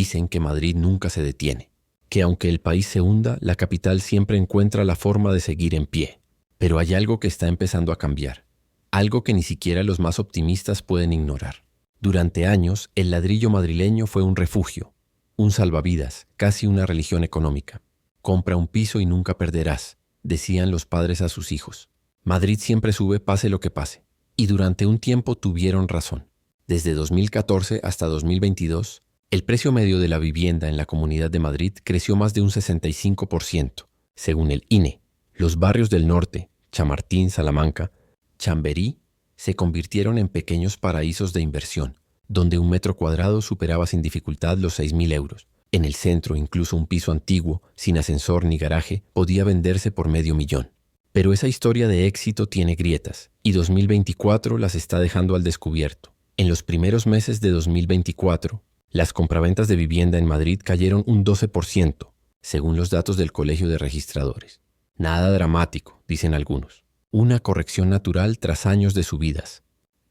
Dicen que Madrid nunca se detiene, que aunque el país se hunda, la capital siempre encuentra la forma de seguir en pie. Pero hay algo que está empezando a cambiar, algo que ni siquiera los más optimistas pueden ignorar. Durante años, el ladrillo madrileño fue un refugio, un salvavidas, casi una religión económica. Compra un piso y nunca perderás, decían los padres a sus hijos. Madrid siempre sube pase lo que pase. Y durante un tiempo tuvieron razón. Desde 2014 hasta 2022, el precio medio de la vivienda en la Comunidad de Madrid creció más de un 65%, según el INE. Los barrios del norte, Chamartín, Salamanca, Chamberí, se convirtieron en pequeños paraísos de inversión, donde un metro cuadrado superaba sin dificultad los 6.000 euros. En el centro, incluso un piso antiguo, sin ascensor ni garaje, podía venderse por $500,000. Pero esa historia de éxito tiene grietas, y 2024 las está dejando al descubierto. En los primeros meses de 2024, las compraventas de vivienda en Madrid cayeron un 12%, según los datos del Colegio de Registradores. Nada dramático, dicen algunos. Una corrección natural tras años de subidas.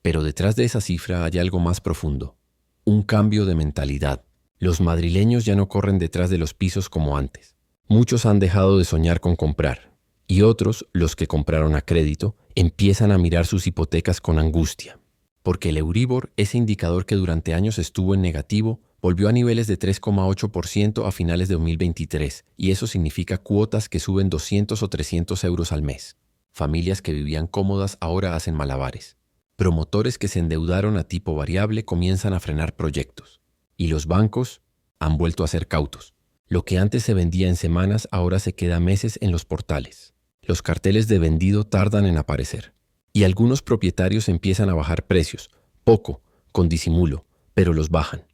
Pero detrás de esa cifra hay algo más profundo. Un cambio de mentalidad. Los madrileños ya no corren detrás de los pisos como antes. Muchos han dejado de soñar con comprar. Y otros, los que compraron a crédito, empiezan a mirar sus hipotecas con angustia. Porque el Euribor, ese indicador que durante años estuvo en negativo, volvió a niveles de 3,8% a finales de 2023, y eso significa cuotas que suben 200 o 300 euros al mes. Familias que vivían cómodas ahora hacen malabares. Promotores que se endeudaron a tipo variable comienzan a frenar proyectos. Y los bancos han vuelto a ser cautos. Lo que antes se vendía en semanas ahora se queda meses en los portales. Los carteles de vendido tardan en aparecer. Y algunos propietarios empiezan a bajar precios, poco, con disimulo, pero los bajan.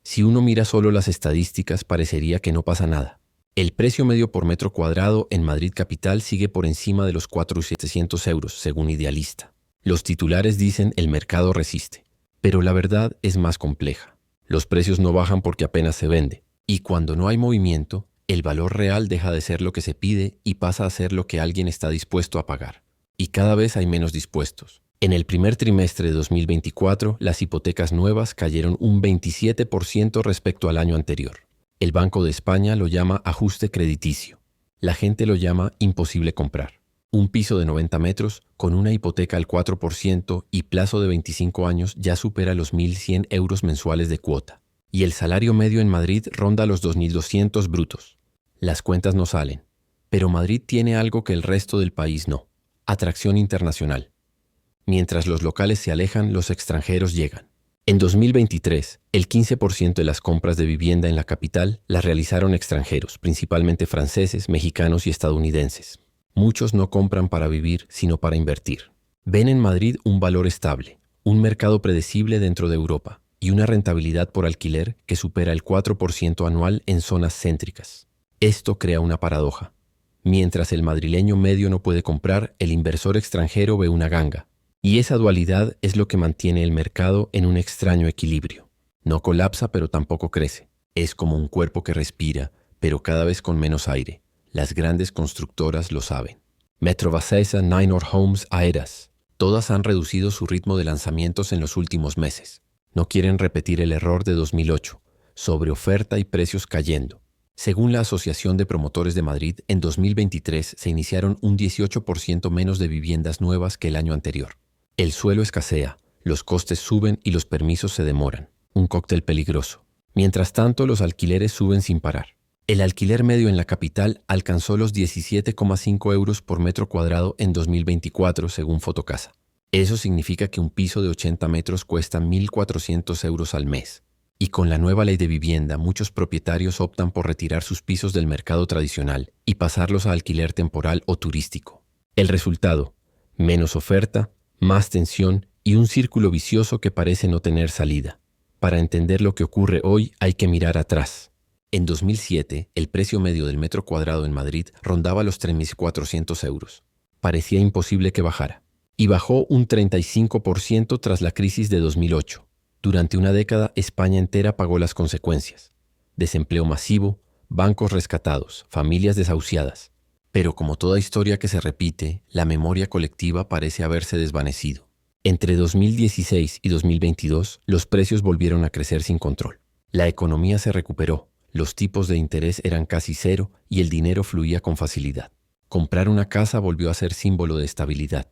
Si uno mira solo las estadísticas, parecería que no pasa nada. El precio medio por metro cuadrado en Madrid capital sigue por encima de los 4.700 euros, según Idealista. Los titulares dicen el mercado resiste, pero la verdad es más compleja. Los precios no bajan porque apenas se vende, y cuando no hay movimiento, el valor real deja de ser lo que se pide y pasa a ser lo que alguien está dispuesto a pagar. Y cada vez hay menos dispuestos. En el primer trimestre de 2024, las hipotecas nuevas cayeron un 27% respecto al año anterior. El Banco de España lo llama ajuste crediticio. La gente lo llama imposible comprar. Un piso de 90 metros con una hipoteca al 4% y plazo de 25 años ya supera los 1.100 euros mensuales de cuota. Y el salario medio en Madrid ronda los 2.200 brutos. Las cuentas no salen. Pero Madrid tiene algo que el resto del país no. Atracción internacional. Mientras los locales se alejan, los extranjeros llegan. En 2023, el 15% de las compras de vivienda en la capital las realizaron extranjeros, principalmente franceses, mexicanos y estadounidenses. Muchos no compran para vivir, sino para invertir. Ven en Madrid un valor estable, un mercado predecible dentro de Europa y una rentabilidad por alquiler que supera el 4% anual en zonas céntricas. Esto crea una paradoja. Mientras el madrileño medio no puede comprar, el inversor extranjero ve una ganga. Y esa dualidad es lo que mantiene el mercado en un extraño equilibrio. No colapsa, pero tampoco crece. Es como un cuerpo que respira, pero cada vez con menos aire. Las grandes constructoras lo saben. Metrovacesa, Neinor Homes, Aedas. Todas han reducido su ritmo de lanzamientos en los últimos meses. No quieren repetir el error de 2008, sobre oferta y precios cayendo. Según la Asociación de Promotores de Madrid, en 2023 se iniciaron un 18% menos de viviendas nuevas que el año anterior. El suelo escasea, los costes suben y los permisos se demoran. Un cóctel peligroso. Mientras tanto, los alquileres suben sin parar. El alquiler medio en la capital alcanzó los 17,5 euros por metro cuadrado en 2024, según Fotocasa. Eso significa que un piso de 80 metros cuesta 1.400 euros al mes. Y con la nueva ley de vivienda, muchos propietarios optan por retirar sus pisos del mercado tradicional y pasarlos a alquiler temporal o turístico. El resultado: menos oferta, más tensión y un círculo vicioso que parece no tener salida. Para entender lo que ocurre hoy hay que mirar atrás. En 2007, el precio medio del metro cuadrado en Madrid rondaba los 3.400 euros. Parecía imposible que bajara. Y bajó un 35% tras la crisis de 2008. Durante una década, España entera pagó las consecuencias. Desempleo masivo, bancos rescatados, familias desahuciadas. Pero como toda historia que se repite, la memoria colectiva parece haberse desvanecido. Entre 2016 y 2022, los precios volvieron a crecer sin control. La economía se recuperó, los tipos de interés eran casi cero y el dinero fluía con facilidad. Comprar una casa volvió a ser símbolo de estabilidad.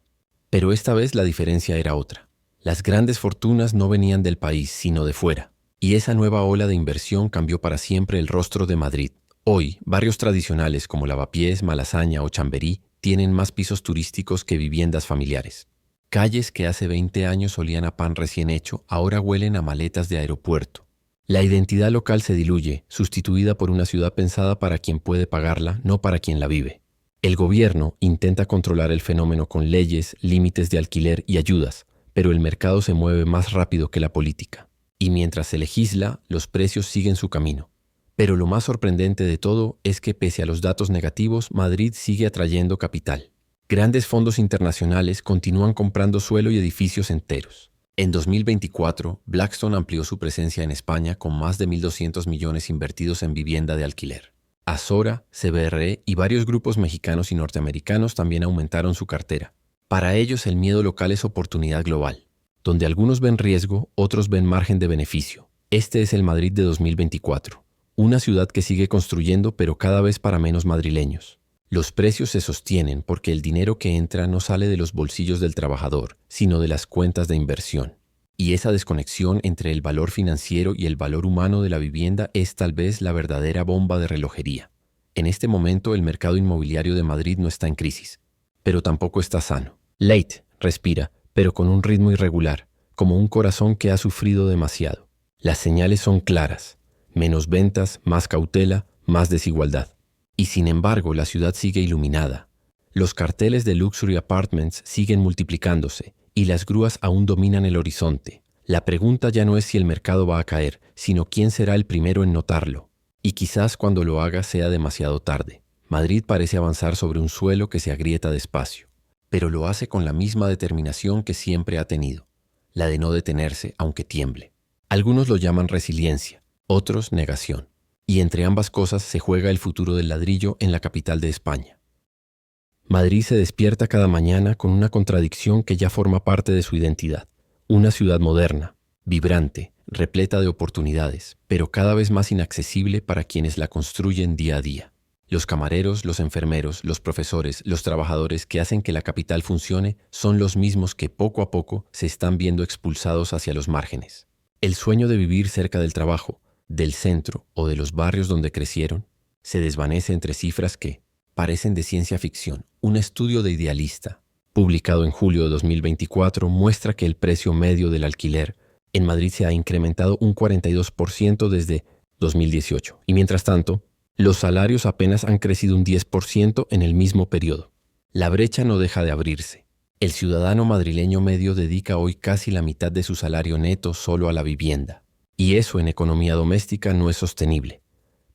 Pero esta vez la diferencia era otra. Las grandes fortunas no venían del país, sino de fuera. Y esa nueva ola de inversión cambió para siempre el rostro de Madrid. Hoy, barrios tradicionales como Lavapiés, Malasaña o Chamberí tienen más pisos turísticos que viviendas familiares. Calles que hace 20 años olían a pan recién hecho, ahora huelen a maletas de aeropuerto. La identidad local se diluye, sustituida por una ciudad pensada para quien puede pagarla, no para quien la vive. El gobierno intenta controlar el fenómeno con leyes, límites de alquiler y ayudas, pero el mercado se mueve más rápido que la política. Y mientras se legisla, los precios siguen su camino. Pero lo más sorprendente de todo es que pese a los datos negativos, Madrid sigue atrayendo capital. Grandes fondos internacionales continúan comprando suelo y edificios enteros. En 2024, Blackstone amplió su presencia en España con más de 1.200 millones invertidos en vivienda de alquiler. Azora, CBRE y varios grupos mexicanos y norteamericanos también aumentaron su cartera. Para ellos el miedo local es oportunidad global. Donde algunos ven riesgo, otros ven margen de beneficio. Este es el Madrid de 2024. Una ciudad que sigue construyendo pero cada vez para menos madrileños. Los precios se sostienen porque el dinero que entra no sale de los bolsillos del trabajador, sino de las cuentas de inversión. Y esa desconexión entre el valor financiero y el valor humano de la vivienda es tal vez la verdadera bomba de relojería. En este momento el mercado inmobiliario de Madrid no está en crisis, pero tampoco está sano. Leite respira, pero con un ritmo irregular, como un corazón que ha sufrido demasiado. Las señales son claras: menos ventas, más cautela, más desigualdad. Y sin embargo, la ciudad sigue iluminada. Los carteles de Luxury Apartments siguen multiplicándose y las grúas aún dominan el horizonte. La pregunta ya no es si el mercado va a caer, sino quién será el primero en notarlo. Y quizás cuando lo haga sea demasiado tarde. Madrid parece avanzar sobre un suelo que se agrieta despacio, pero lo hace con la misma determinación que siempre ha tenido, la de no detenerse aunque tiemble. Algunos lo llaman resiliencia, otros negación. Y entre ambas cosas se juega el futuro del ladrillo en la capital de España. Madrid se despierta cada mañana con una contradicción que ya forma parte de su identidad. Una ciudad moderna, vibrante, repleta de oportunidades, pero cada vez más inaccesible para quienes la construyen día a día. Los camareros, los enfermeros, los profesores, los trabajadores que hacen que la capital funcione son los mismos que poco a poco se están viendo expulsados hacia los márgenes. El sueño de vivir cerca del trabajo, del centro o de los barrios donde crecieron, se desvanece entre cifras que parecen de ciencia ficción. Un estudio de Idealista, publicado en julio de 2024, muestra que el precio medio del alquiler en Madrid se ha incrementado un 42% desde 2018. Y mientras tanto, los salarios apenas han crecido un 10% en el mismo periodo. La brecha no deja de abrirse. El ciudadano madrileño medio dedica hoy casi la mitad de su salario neto solo a la vivienda. Y eso en economía doméstica no es sostenible.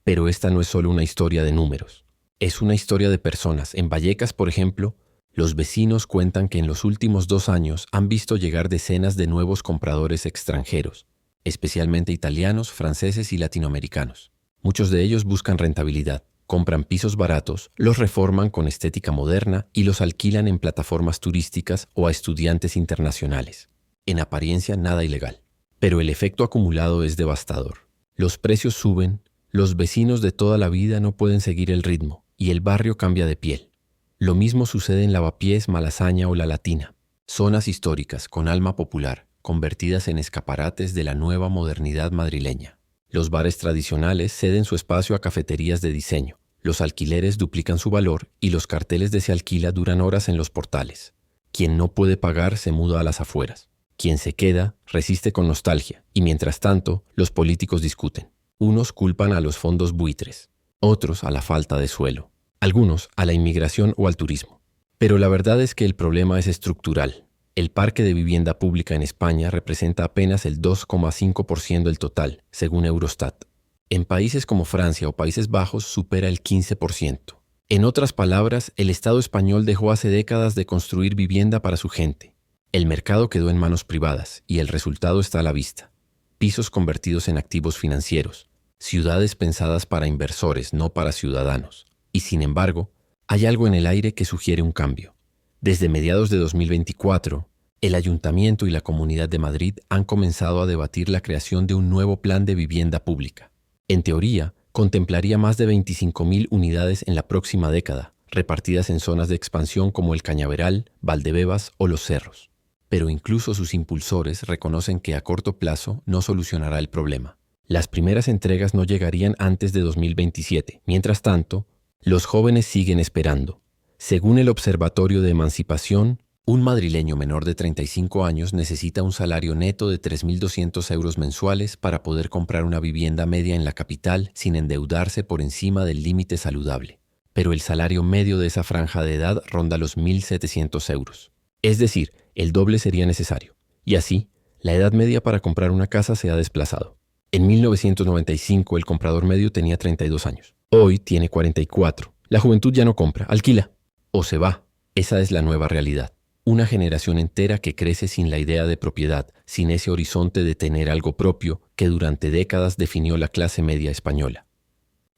Pero esta no es solo una historia de números. Es una historia de personas. En Vallecas, por ejemplo, los vecinos cuentan que en los últimos 2 años han visto llegar decenas de nuevos compradores extranjeros, especialmente italianos, franceses y latinoamericanos. Muchos de ellos buscan rentabilidad, compran pisos baratos, los reforman con estética moderna y los alquilan en plataformas turísticas o a estudiantes internacionales. En apariencia nada ilegal. Pero el efecto acumulado es devastador. Los precios suben, los vecinos de toda la vida no pueden seguir el ritmo y el barrio cambia de piel. Lo mismo sucede en Lavapiés, Malasaña o La Latina. Zonas históricas con alma popular, convertidas en escaparates de la nueva modernidad madrileña. Los bares tradicionales ceden su espacio a cafeterías de diseño. Los alquileres duplican su valor y los carteles de "se alquila" duran horas en los portales. Quien no puede pagar se muda a las afueras. Quien se queda resiste con nostalgia y mientras tanto los políticos discuten. Unos culpan a los fondos buitres, otros a la falta de suelo, algunos a la inmigración o al turismo. Pero la verdad es que el problema es estructural. El parque de vivienda pública en España representa apenas el 2,5% del total, según Eurostat. En países como Francia o Países Bajos supera el 15%. En otras palabras, el Estado español dejó hace décadas de construir vivienda para su gente. El mercado quedó en manos privadas y el resultado está a la vista. Pisos convertidos en activos financieros, ciudades pensadas para inversores, no para ciudadanos. Y sin embargo, hay algo en el aire que sugiere un cambio. Desde mediados de 2024, El Ayuntamiento y la Comunidad de Madrid han comenzado a debatir la creación de un nuevo plan de vivienda pública. En teoría, contemplaría más de 25.000 unidades en la próxima década, repartidas en zonas de expansión como el Cañaveral, Valdebebas o Los Cerros. Pero incluso sus impulsores reconocen que a corto plazo no solucionará el problema. Las primeras entregas no llegarían antes de 2027. Mientras tanto, los jóvenes siguen esperando. Según el Observatorio de Emancipación, un madrileño menor de 35 años necesita un salario neto de 3.200 euros mensuales para poder comprar una vivienda media en la capital sin endeudarse por encima del límite saludable. Pero el salario medio de esa franja de edad ronda los 1.700 euros. Es decir, el doble sería necesario. Y así, la edad media para comprar una casa se ha desplazado. En 1995 el comprador medio tenía 32 años. Hoy tiene 44. La juventud ya no compra, alquila o se va. Esa es la nueva realidad. Una generación entera que crece sin la idea de propiedad, sin ese horizonte de tener algo propio que durante décadas definió la clase media española.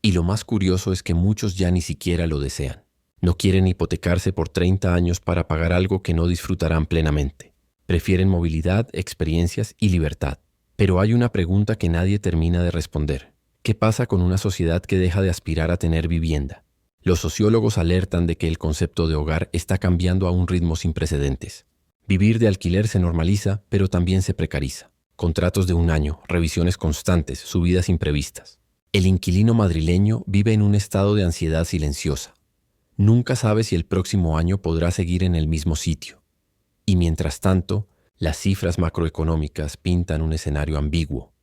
Y lo más curioso es que muchos ya ni siquiera lo desean. No quieren hipotecarse por 30 años para pagar algo que no disfrutarán plenamente. Prefieren movilidad, experiencias y libertad. Pero hay una pregunta que nadie termina de responder. ¿Qué pasa con una sociedad que deja de aspirar a tener vivienda? Los sociólogos alertan de que el concepto de hogar está cambiando a un ritmo sin precedentes. Vivir de alquiler se normaliza, pero también se precariza. Contratos de un año, revisiones constantes, subidas imprevistas. El inquilino madrileño vive en un estado de ansiedad silenciosa. Nunca sabe si el próximo año podrá seguir en el mismo sitio. Y mientras tanto, las cifras macroeconómicas pintan un escenario ambiguo.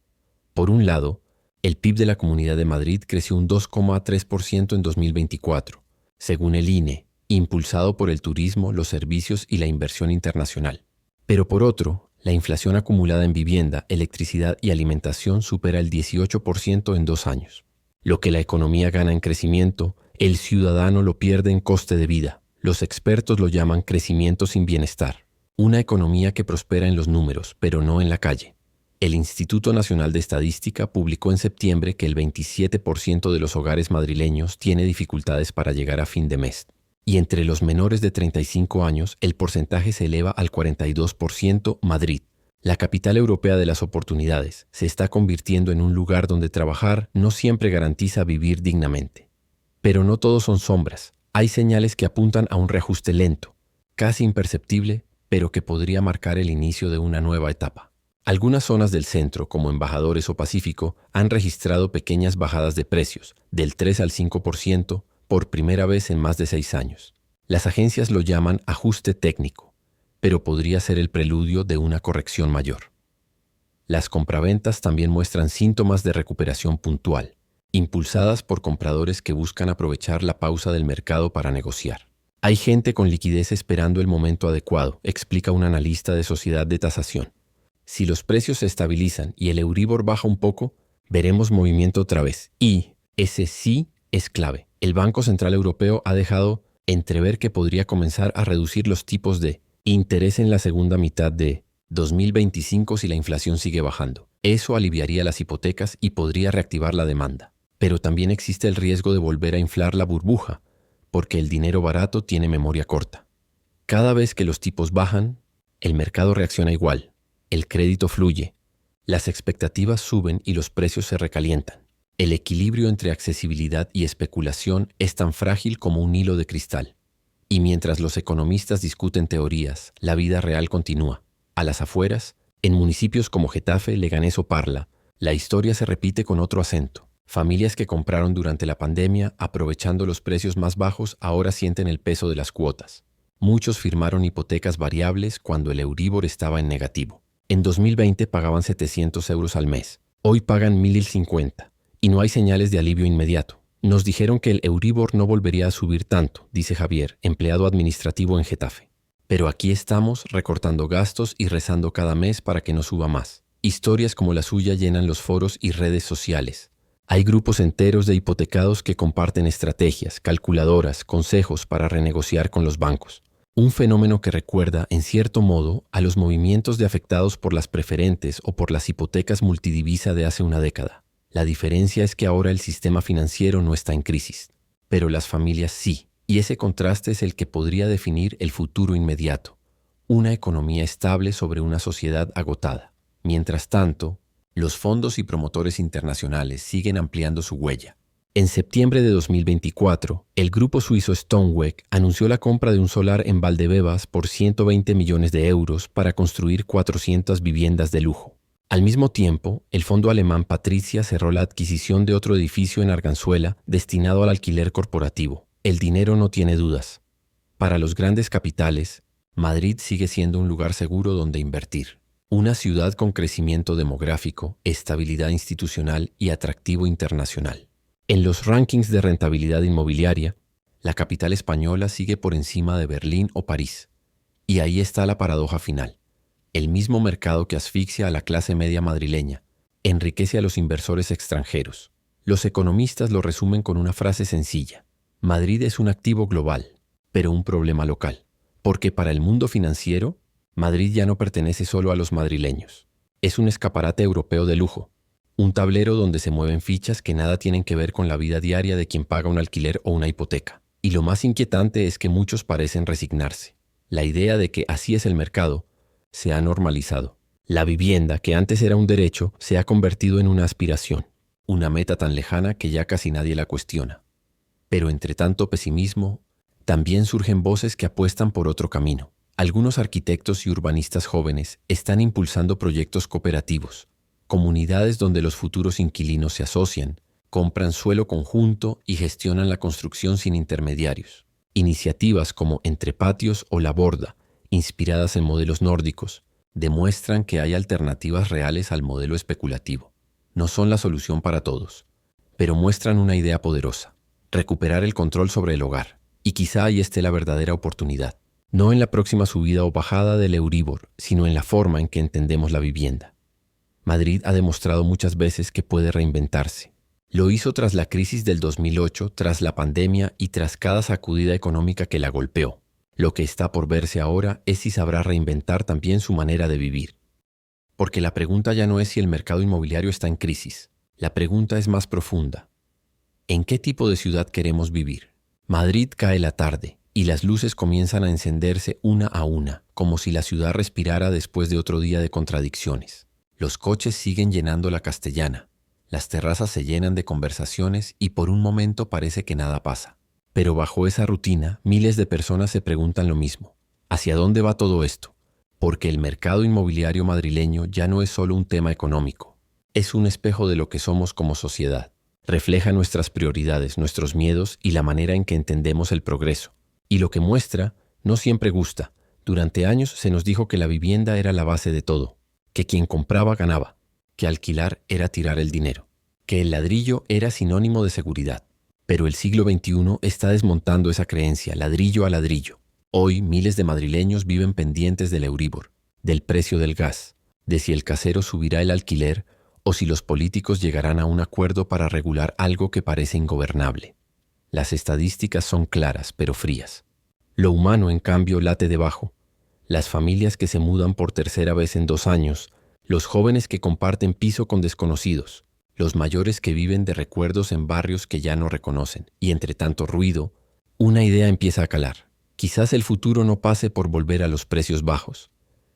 Por un lado, el PIB de la Comunidad de Madrid creció un 2,3% en 2024, según el INE, impulsado por el turismo, los servicios y la inversión internacional. Pero por otro, la inflación acumulada en vivienda, electricidad y alimentación supera el 18% en 2 años. Lo que la economía gana en crecimiento, el ciudadano lo pierde en coste de vida. Los expertos lo llaman crecimiento sin bienestar. Una economía que prospera en los números, pero no en la calle. El Instituto Nacional de Estadística publicó en septiembre que el 27% de los hogares madrileños tiene dificultades para llegar a fin de mes. Y entre los menores de 35 años, el porcentaje se eleva al 42%. Madrid, la capital europea de las oportunidades, se está convirtiendo en un lugar donde trabajar no siempre garantiza vivir dignamente. Pero no todo son sombras. Hay señales que apuntan a un reajuste lento, casi imperceptible, pero que podría marcar el inicio de una nueva etapa. Algunas zonas del centro, como Embajadores o Pacífico, han registrado pequeñas bajadas de precios, del 3 al 5%, por primera vez en más de 6 años. Las agencias lo llaman ajuste técnico, pero podría ser el preludio de una corrección mayor. Las compraventas también muestran síntomas de recuperación puntual, impulsadas por compradores que buscan aprovechar la pausa del mercado para negociar. Hay gente con liquidez esperando el momento adecuado, explica un analista de Sociedad de Tasación. Si los precios se estabilizan y el Euribor baja un poco, veremos movimiento otra vez. Y ese sí es clave. El Banco Central Europeo ha dejado entrever que podría comenzar a reducir los tipos de interés en la segunda mitad de 2025 si la inflación sigue bajando. Eso aliviaría las hipotecas y podría reactivar la demanda. Pero también existe el riesgo de volver a inflar la burbuja, porque el dinero barato tiene memoria corta. Cada vez que los tipos bajan, el mercado reacciona igual. El crédito fluye, las expectativas suben y los precios se recalientan. El equilibrio entre accesibilidad y especulación es tan frágil como un hilo de cristal. Y mientras los economistas discuten teorías, la vida real continúa. A las afueras, en municipios como Getafe, Leganés o Parla, la historia se repite con otro acento. Familias que compraron durante la pandemia, aprovechando los precios más bajos, ahora sienten el peso de las cuotas. Muchos firmaron hipotecas variables cuando el Euribor estaba en negativo. En 2020 pagaban 700 euros al mes. Hoy pagan 1.050 y no hay señales de alivio inmediato. Nos dijeron que el Euribor no volvería a subir tanto, dice Javier, empleado administrativo en Getafe. Pero aquí estamos recortando gastos y rezando cada mes para que no suba más. Historias como la suya llenan los foros y redes sociales. Hay grupos enteros de hipotecados que comparten estrategias, calculadoras, consejos para renegociar con los bancos. Un fenómeno que recuerda, en cierto modo, a los movimientos de afectados por las preferentes o por las hipotecas multidivisa de hace una década. La diferencia es que ahora el sistema financiero no está en crisis, pero las familias sí, y ese contraste es el que podría definir el futuro inmediato. una economía estable sobre una sociedad agotada. Mientras tanto, los fondos y promotores internacionales siguen ampliando su huella. En septiembre de 2024, el grupo suizo Stoneweg anunció la compra de un solar en Valdebebas por 120 millones de euros para construir 400 viviendas de lujo. Al mismo tiempo, el fondo alemán Patrizia cerró la adquisición de otro edificio en Arganzuela destinado al alquiler corporativo. El dinero no tiene dudas. Para los grandes capitales, Madrid sigue siendo un lugar seguro donde invertir. Una ciudad con crecimiento demográfico, estabilidad institucional y atractivo internacional. En los rankings de rentabilidad inmobiliaria, la capital española sigue por encima de Berlín o París. Y ahí está la paradoja final. El mismo mercado que asfixia a la clase media madrileña, enriquece a los inversores extranjeros. Los economistas lo resumen con una frase sencilla. Madrid es un activo global, pero un problema local. Porque para el mundo financiero, Madrid ya no pertenece solo a los madrileños. Es un escaparate europeo de lujo. Un tablero donde se mueven fichas que nada tienen que ver con la vida diaria de quien paga un alquiler o una hipoteca. Y lo más inquietante es que muchos parecen resignarse. La idea de que así es el mercado se ha normalizado. La vivienda, que antes era un derecho, se ha convertido en una aspiración, una meta tan lejana que ya casi nadie la cuestiona. Pero entre tanto pesimismo, también surgen voces que apuestan por otro camino. Algunos arquitectos y urbanistas jóvenes están impulsando proyectos cooperativos, comunidades donde los futuros inquilinos se asocian, compran suelo conjunto y gestionan la construcción sin intermediarios. Iniciativas como Entre Patios o La Borda, inspiradas en modelos nórdicos, demuestran que hay alternativas reales al modelo especulativo. No son la solución para todos, pero muestran una idea poderosa: recuperar el control sobre el hogar. Y quizá ahí esté la verdadera oportunidad. No en la próxima subida o bajada del Euribor, sino en la forma en que entendemos la vivienda. Madrid ha demostrado muchas veces que puede reinventarse. Lo hizo tras la crisis del 2008, tras la pandemia y tras cada sacudida económica que la golpeó. Lo que está por verse ahora es si sabrá reinventar también su manera de vivir. Porque la pregunta ya no es si el mercado inmobiliario está en crisis. La pregunta es más profunda. ¿En qué tipo de ciudad queremos vivir? Madrid cae la tarde y las luces comienzan a encenderse una a una, como si la ciudad respirara después de otro día de contradicciones. Los coches siguen llenando la Castellana, las terrazas se llenan de conversaciones y por un momento parece que nada pasa. Pero bajo esa rutina, miles de personas se preguntan lo mismo. ¿Hacia dónde va todo esto? Porque el mercado inmobiliario madrileño ya no es solo un tema económico, es un espejo de lo que somos como sociedad. Refleja nuestras prioridades, nuestros miedos y la manera en que entendemos el progreso. Y lo que muestra no siempre gusta. Durante años se nos dijo que la vivienda era la base de todo, que quien compraba ganaba, que alquilar era tirar el dinero, que el ladrillo era sinónimo de seguridad. Pero el siglo XXI está desmontando esa creencia, ladrillo a ladrillo. Hoy miles de madrileños viven pendientes del Euribor, del precio del gas, de si el casero subirá el alquiler o si los políticos llegarán a un acuerdo para regular algo que parece ingobernable. Las estadísticas son claras, pero frías. Lo humano, en cambio, late debajo. Las familias que se mudan por tercera vez en 2 años, los jóvenes que comparten piso con desconocidos, los mayores que viven de recuerdos en barrios que ya no reconocen. Y entre tanto ruido, una idea empieza a calar. Quizás el futuro no pase por volver a los precios bajos,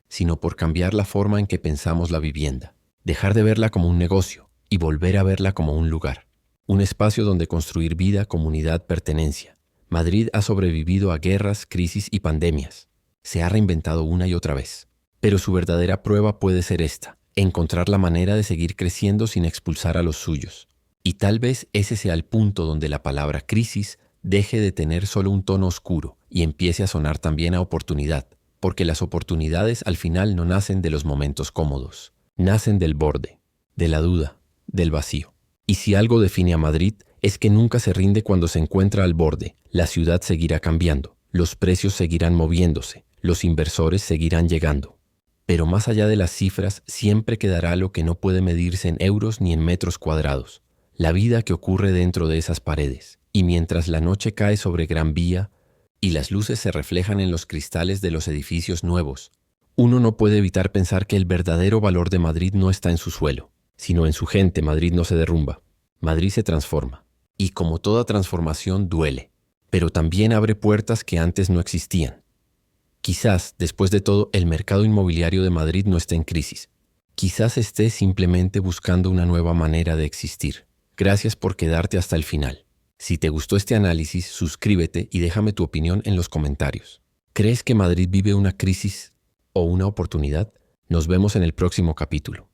sino por cambiar la forma en que pensamos la vivienda. Dejar de verla como un negocio y volver a verla como un lugar. Un espacio donde construir vida, comunidad, pertenencia. Madrid ha sobrevivido a guerras, crisis y pandemias. Se ha reinventado una y otra vez. Pero su verdadera prueba puede ser esta: encontrar la manera de seguir creciendo sin expulsar a los suyos. Y tal vez ese sea el punto donde la palabra crisis deje de tener solo un tono oscuro y empiece a sonar también a oportunidad. Porque las oportunidades al final no nacen de los momentos cómodos. Nacen del borde, de la duda, del vacío. Y si algo define a Madrid, es que nunca se rinde cuando se encuentra al borde. La ciudad seguirá cambiando, los precios seguirán moviéndose, los inversores seguirán llegando. Pero más allá de las cifras, siempre quedará lo que no puede medirse en euros ni en metros cuadrados. La vida que ocurre dentro de esas paredes. Y mientras la noche cae sobre Gran Vía y las luces se reflejan en los cristales de los edificios nuevos, uno no puede evitar pensar que el verdadero valor de Madrid no está en su suelo, sino en su gente. Madrid no se derrumba, Madrid se transforma. Y como toda transformación duele, pero también abre puertas que antes no existían. Quizás, después de todo, el mercado inmobiliario de Madrid no esté en crisis. Quizás esté simplemente buscando una nueva manera de existir. Gracias por quedarte hasta el final. Si te gustó este análisis, suscríbete y déjame tu opinión en los comentarios. ¿Crees que Madrid vive una crisis o una oportunidad? Nos vemos en el próximo capítulo.